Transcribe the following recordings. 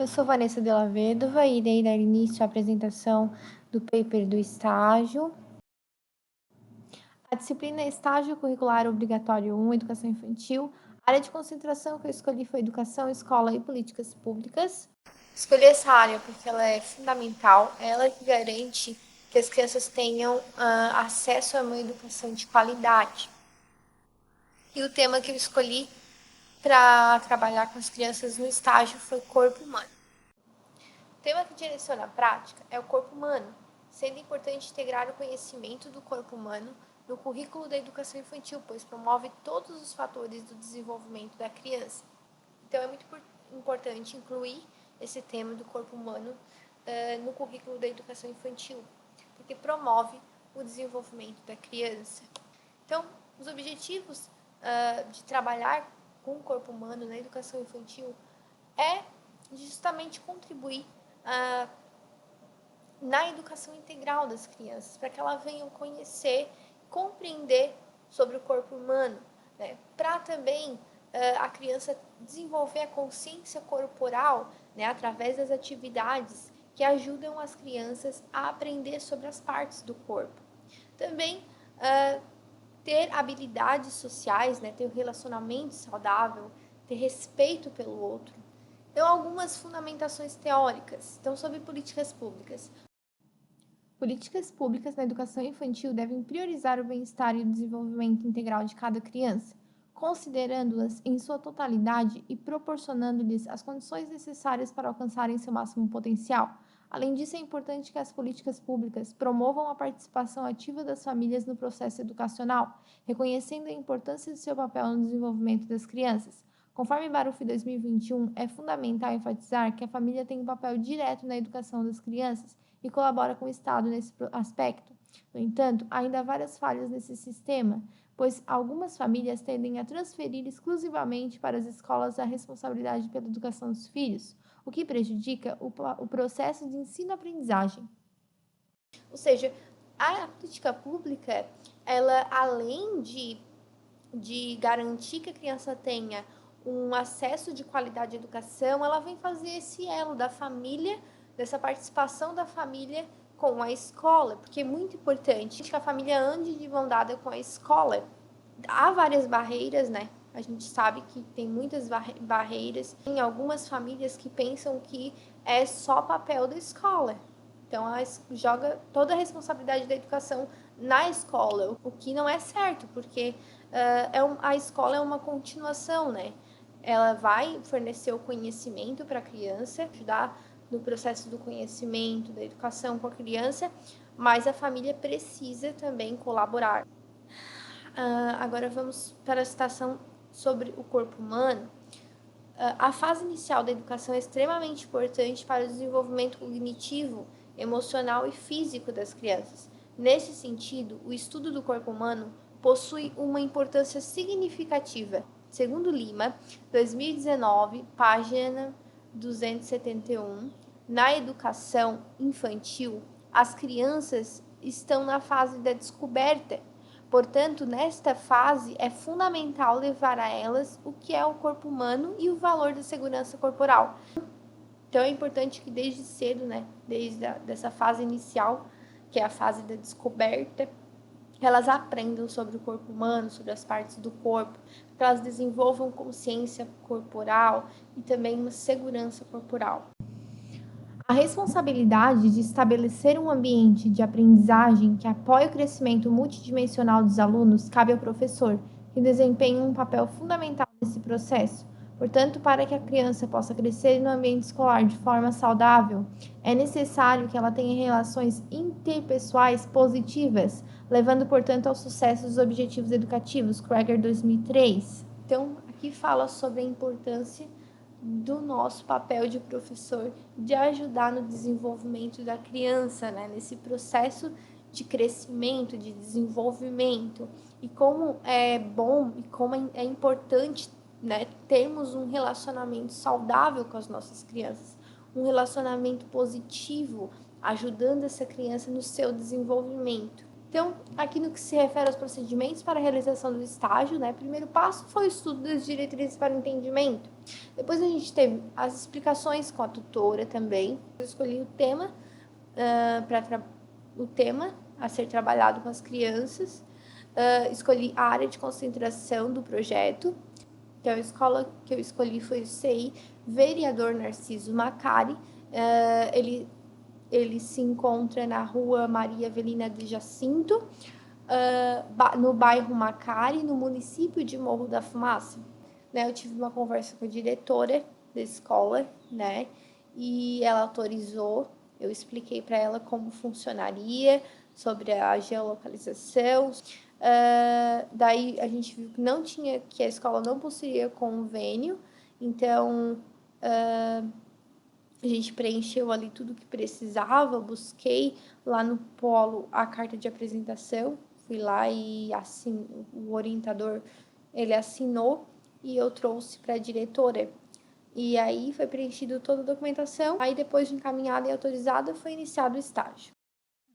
Eu sou Vanessa Della Vedova e irei dar início à apresentação do paper do estágio. A disciplina é Estágio Curricular Obrigatório 1, Educação Infantil. A área de concentração que eu escolhi foi Educação, Escola e Políticas Públicas. Escolhi essa área porque ela é fundamental, ela que garante que as crianças tenham acesso a uma educação de qualidade. E o tema que eu escolhi para trabalhar com as crianças no estágio foi Corpo Humano. O tema que direciona a prática é o corpo humano, sendo importante integrar o conhecimento do corpo humano no currículo da educação infantil, pois promove todos os fatores do desenvolvimento da criança. Então, é muito importante incluir esse tema do corpo humano no currículo da educação infantil, porque promove o desenvolvimento da criança. Então, os objetivos de trabalhar com o corpo humano na educação infantil é justamente contribuir na educação integral das crianças, para que elas venham conhecer, compreender sobre o corpo humano, né? Para também a criança desenvolver a consciência corporal, né? Através das atividades que ajudam as crianças a aprender sobre as partes do corpo. Também ter habilidades sociais, né? Ter um relacionamento saudável, ter respeito pelo outro. Então, algumas fundamentações teóricas. Então, sobre políticas públicas. Políticas públicas na educação infantil devem priorizar o bem-estar e o desenvolvimento integral de cada criança, considerando-as em sua totalidade e proporcionando-lhes as condições necessárias para alcançarem seu máximo potencial. Além disso, é importante que as políticas públicas promovam a participação ativa das famílias no processo educacional, reconhecendo a importância de seu papel no desenvolvimento das crianças. Conforme Baruf 2021, é fundamental enfatizar que a família tem um papel direto na educação das crianças e colabora com o Estado nesse aspecto. No entanto, ainda há várias falhas nesse sistema, pois algumas famílias tendem a transferir exclusivamente para as escolas a responsabilidade pela educação dos filhos, o que prejudica o processo de ensino-aprendizagem. Ou seja, a política pública, ela além de garantir que a criança tenha um acesso de qualidade à educação, ela vem fazer esse elo da família, dessa participação da família com a escola, porque é muito importante que a família ande de mão dada com a escola. Há várias barreiras, né? A gente sabe que tem muitas barreiras. Tem algumas famílias que pensam que é só papel da escola. Então, ela joga toda a responsabilidade da educação na escola, o que não é certo, porque a escola é uma continuação, né? Ela vai fornecer o conhecimento para a criança, ajudar no processo do conhecimento, da educação com a criança, mas a família precisa também colaborar. Agora vamos para a citação sobre o corpo humano. A fase inicial da educação é extremamente importante para o desenvolvimento cognitivo, emocional e físico das crianças. Nesse sentido, o estudo do corpo humano possui uma importância significativa. Segundo Lima, 2019, página 271, na educação infantil, as crianças estão na fase da descoberta. Portanto, nesta fase, é fundamental levar a elas o que é o corpo humano e o valor da segurança corporal. Então, é importante que desde cedo, né, desde dessa fase inicial, que é a fase da descoberta, elas aprendam sobre o corpo humano, sobre as partes do corpo, que elas desenvolvam consciência corporal e também uma segurança corporal. A responsabilidade de estabelecer um ambiente de aprendizagem que apoie o crescimento multidimensional dos alunos cabe ao professor, que desempenha um papel fundamental nesse processo. Portanto, para que a criança possa crescer no ambiente escolar de forma saudável, é necessário que ela tenha relações interpessoais positivas, levando, portanto, ao sucesso dos objetivos educativos, Krager 2003. Então, aqui fala sobre a importância do nosso papel de professor de ajudar no desenvolvimento da criança, né? Nesse processo de crescimento, de desenvolvimento, e como é bom e como é importante, né, termos um relacionamento saudável com as nossas crianças, um relacionamento positivo, ajudando essa criança no seu desenvolvimento. Então, aqui no que se refere aos procedimentos para a realização do estágio, né, primeiro passo foi o estudo das diretrizes para o entendimento. Depois a gente teve as explicações com a tutora também. Eu escolhi o tema, o tema a ser trabalhado com as crianças. Escolhi a área de concentração do projeto. Então, a escola que eu escolhi foi o CI Vereador Narciso Macari. Ele se encontra na rua Maria Avelina de Jacinto, no bairro Macari, no município de Morro da Fumaça. Né, eu tive uma conversa com a diretora da escola, né, e ela autorizou. Eu expliquei para ela como funcionaria, sobre a geolocalização. Daí a gente viu que a escola não possuía convênio, então a gente preencheu ali tudo que precisava, busquei lá no polo a carta de apresentação, fui lá e assim, o orientador, ele assinou e eu trouxe para a diretora. E aí foi preenchido toda a documentação, aí depois de encaminhada e autorizada, foi iniciado o estágio.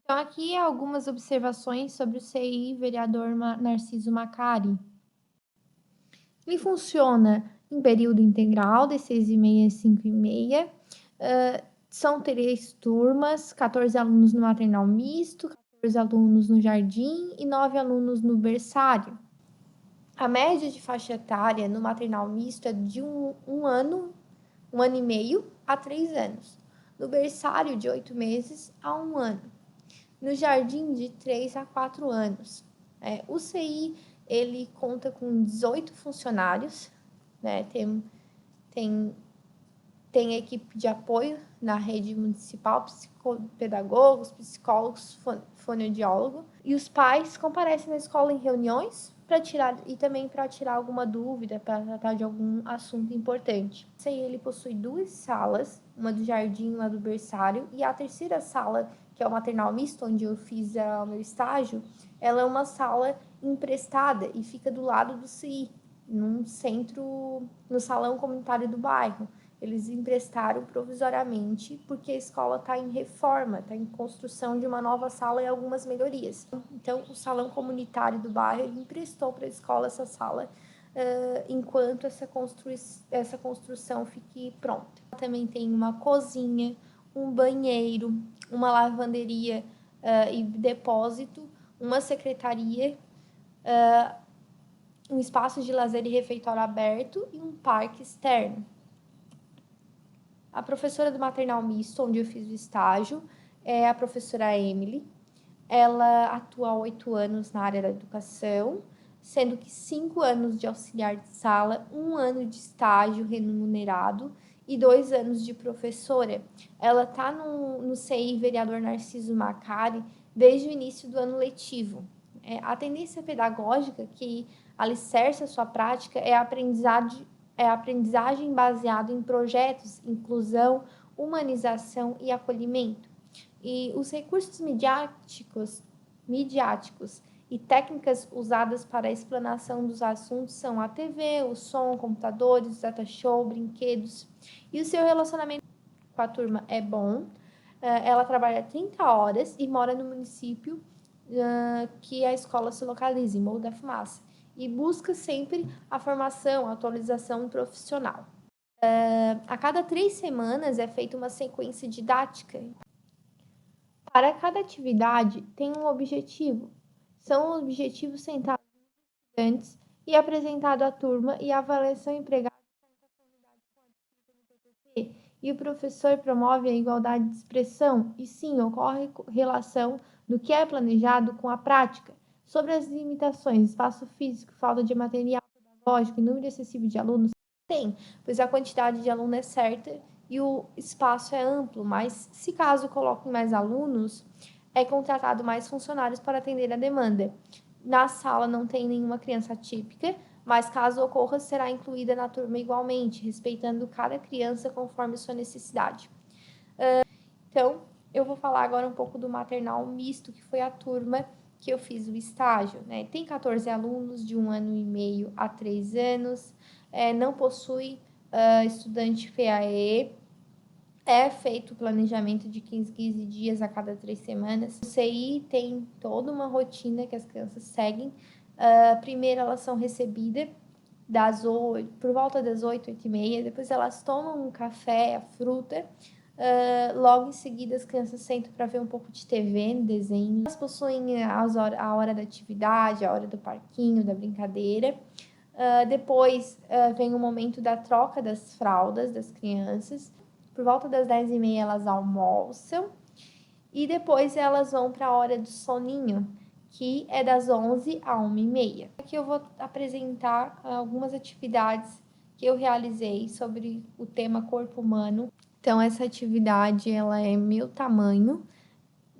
Então, aqui algumas observações sobre o CI Vereador Narciso Macari. Ele funciona em período integral, de 6h30 às 5h30. São 3 turmas, 14 alunos no maternal misto, 14 alunos no jardim e 9 alunos no berçário. A média de faixa etária no maternal misto é de um ano e meio a 3 anos. No berçário, de 8 meses a 1 ano. No jardim, de 3 a 4 anos. O CI, ele conta com 18 funcionários, né? Tem equipe de apoio na rede municipal, psicopedagogos, psicólogos, fonoaudiólogo. E os pais comparecem na escola em reuniões para tirar alguma dúvida, para tratar de algum assunto importante. Ele possui 2 salas, uma do jardim e uma do berçário, e a terceira sala, que é o maternal misto, onde eu fiz o meu estágio, ela é uma sala emprestada e fica do lado do CI, no salão comunitário do bairro. Eles emprestaram provisoriamente porque a escola está em reforma, está em construção de uma nova sala e algumas melhorias. Então, o salão comunitário do bairro ele emprestou para a escola essa sala enquanto essa construção fique pronta. Também tem uma cozinha, um banheiro, uma lavanderia e depósito, uma secretaria, um espaço de lazer e refeitório aberto e um parque externo. A professora do maternal misto, onde eu fiz o estágio, é a professora Emily. Ela atua há 8 anos na área da educação, sendo que 5 anos de auxiliar de sala, 1 ano de estágio remunerado e 2 anos de professora. Ela está no CI Vereador Narciso Macari desde o início do ano letivo. A tendência pedagógica que alicerça a sua prática é a aprendizagem baseada em projetos, inclusão, humanização e acolhimento. E os recursos midiáticos e técnicas usadas para a explanação dos assuntos são a TV, o som, computadores, data show, brinquedos. E o seu relacionamento com a turma é bom. Ela trabalha 30 horas e mora no município que a escola se localiza, em Morro da Fumaça, e busca sempre a formação, a atualização profissional. A cada 3 semanas é feita uma sequência didática. Para cada atividade tem um objetivo. São objetivos sentados nos estudantes e apresentado à turma e a avaliação empregada e o professor promove a igualdade de expressão e sim, ocorre relação do que é planejado com a prática. Sobre as limitações, espaço físico, falta de material pedagógico e número excessivo de alunos, tem, pois a quantidade de aluno é certa e o espaço é amplo, mas se caso coloquem mais alunos, é contratado mais funcionários para atender a demanda. Na sala não tem nenhuma criança típica, mas caso ocorra, será incluída na turma igualmente, respeitando cada criança conforme sua necessidade. Então, eu vou falar agora um pouco do maternal misto, que foi a turma que eu fiz o estágio, né? Tem 14 alunos de 1 ano e meio a 3 anos, não possui estudante PAE, É feito o planejamento de 15 dias a cada 3 semanas. O CI tem toda uma rotina que as crianças seguem. Primeiro elas são recebidas por volta das 8h30. Depois elas tomam um café, a fruta. Logo em seguida as crianças sentam para ver um pouco de TV, desenho. Elas possuem a hora da atividade, a hora do parquinho, da brincadeira. Depois vem o momento da troca das fraldas das crianças. Por volta das 10h30 elas almoçam e depois elas vão para a hora do soninho, que é das 11 a 1h30. Aqui eu vou apresentar algumas atividades que eu realizei sobre o tema corpo humano. Então, essa atividade ela é meu tamanho.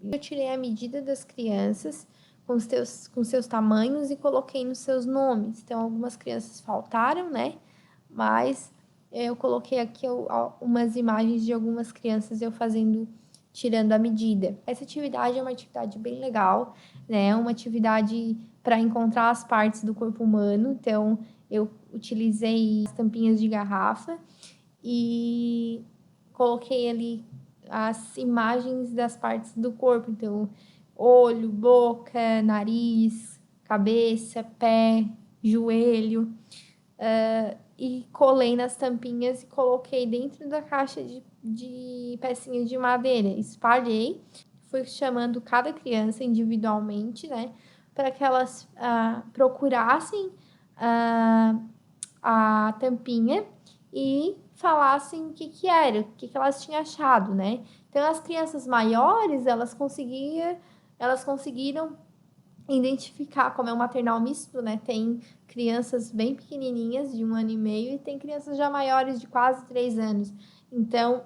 Eu tirei a medida das crianças com seus tamanhos e coloquei nos seus nomes. Então, algumas crianças faltaram, né? Mas eu coloquei aqui umas imagens de algumas crianças eu tirando a medida. Essa atividade é uma atividade bem legal, né? É uma atividade para encontrar as partes do corpo humano. Então, eu utilizei as tampinhas de garrafa e coloquei ali as imagens das partes do corpo. Então, olho, boca, nariz, cabeça, pé, joelho. E colei nas tampinhas e coloquei dentro da caixa de pecinhas de madeira. Espalhei, fui chamando cada criança individualmente, né? Para que elas procurassem a tampinha e falassem o que era, o que elas tinham achado, né? Então, as crianças maiores, elas conseguiram identificar, como é um maternal misto, né? Tem crianças bem pequenininhas, de 1 ano e meio, e tem crianças já maiores, de quase 3 anos. Então,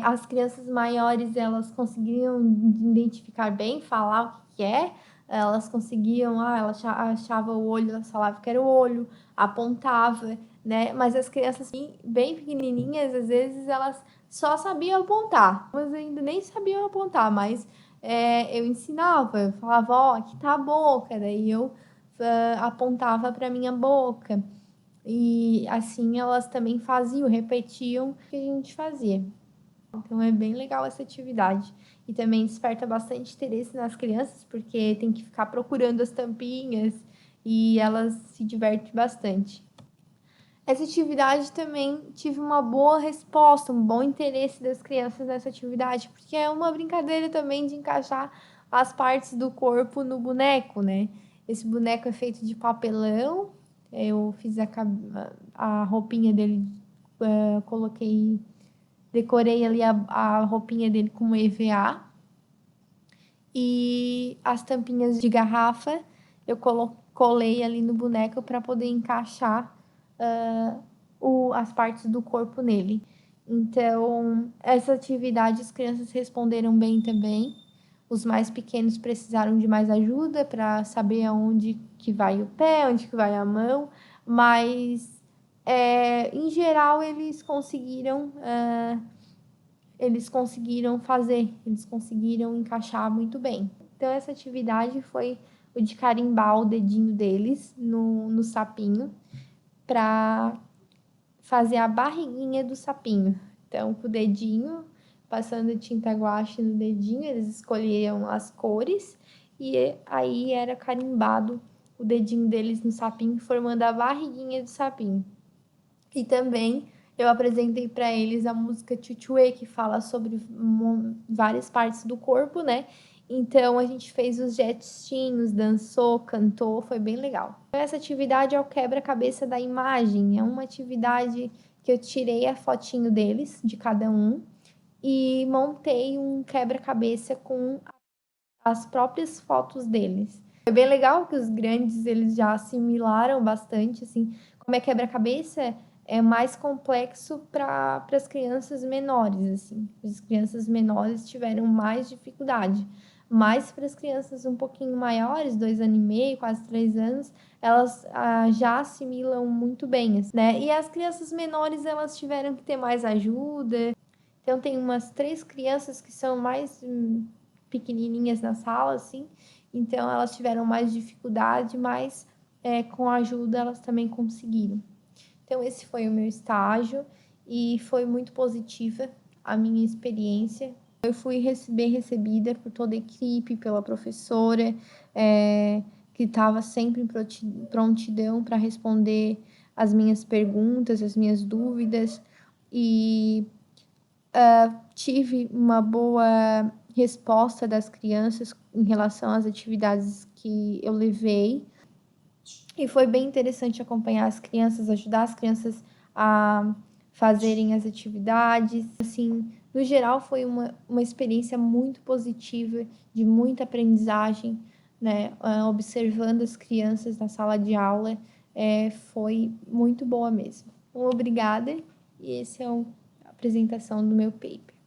as crianças maiores, elas conseguiam identificar bem, falar o que é, elas conseguiam, ela achava o olho, elas falavam que era o olho, apontava, né? Mas as crianças bem pequenininhas, às vezes, elas só sabiam apontar, mas ainda nem sabiam apontar, mas eu ensinava, eu falava, aqui tá a boca, daí eu apontava para minha boca. E assim elas também repetiam o que a gente fazia. Então é bem legal essa atividade. E também desperta bastante interesse nas crianças, porque tem que ficar procurando as tampinhas e elas se divertem bastante. Essa atividade também tive uma boa resposta, um bom interesse das crianças nessa atividade, porque é uma brincadeira também de encaixar as partes do corpo no boneco, né? Esse boneco é feito de papelão, eu fiz a roupinha dele, decorei ali a roupinha dele com EVA e as tampinhas de garrafa eu colei ali no boneco para poder encaixar as partes do corpo nele. Então, essa atividade as crianças responderam bem também. Os mais pequenos precisaram de mais ajuda para saber aonde que vai o pé, onde que vai a mão, mas em geral eles conseguiram fazer, eles conseguiram encaixar muito bem. Então, essa atividade foi o de carimbar o dedinho deles no sapinho para fazer a barriguinha do sapinho. Então, com o dedinho, passando tinta guache no dedinho, eles escolhiam as cores e aí era carimbado o dedinho deles no sapinho, formando a barriguinha do sapinho. E também eu apresentei para eles a música Chuchuê, que fala sobre várias partes do corpo, né? Então a gente fez os gestinhos, dançou, cantou, foi bem legal. Essa atividade é o quebra-cabeça da imagem, é uma atividade que eu tirei a fotinho deles, de cada um, e montei um quebra-cabeça com as próprias fotos deles. Foi bem legal que os grandes eles já assimilaram bastante, assim, como é quebra-cabeça é mais complexo para as crianças menores, assim. As crianças menores tiveram mais dificuldade, mas para as crianças um pouquinho maiores, 2 anos e meio, quase 3 anos, elas já assimilam muito bem, assim, né? E as crianças menores elas tiveram que ter mais ajuda. Então tem umas 3 crianças que são mais pequenininhas na sala, assim, então elas tiveram mais dificuldade, mas com a ajuda elas também conseguiram. Então esse foi o meu estágio e foi muito positiva a minha experiência. Eu fui bem recebida por toda a equipe, pela professora, que estava sempre em prontidão para responder as minhas perguntas, as minhas dúvidas, e tive uma boa resposta das crianças em relação às atividades que eu levei. E foi bem interessante acompanhar as crianças, ajudar as crianças a fazerem as atividades. Assim, no geral, foi uma experiência muito positiva, de muita aprendizagem, né? Observando as crianças na sala de aula, foi muito boa mesmo. Então, obrigada, e esse é a apresentação do meu paper.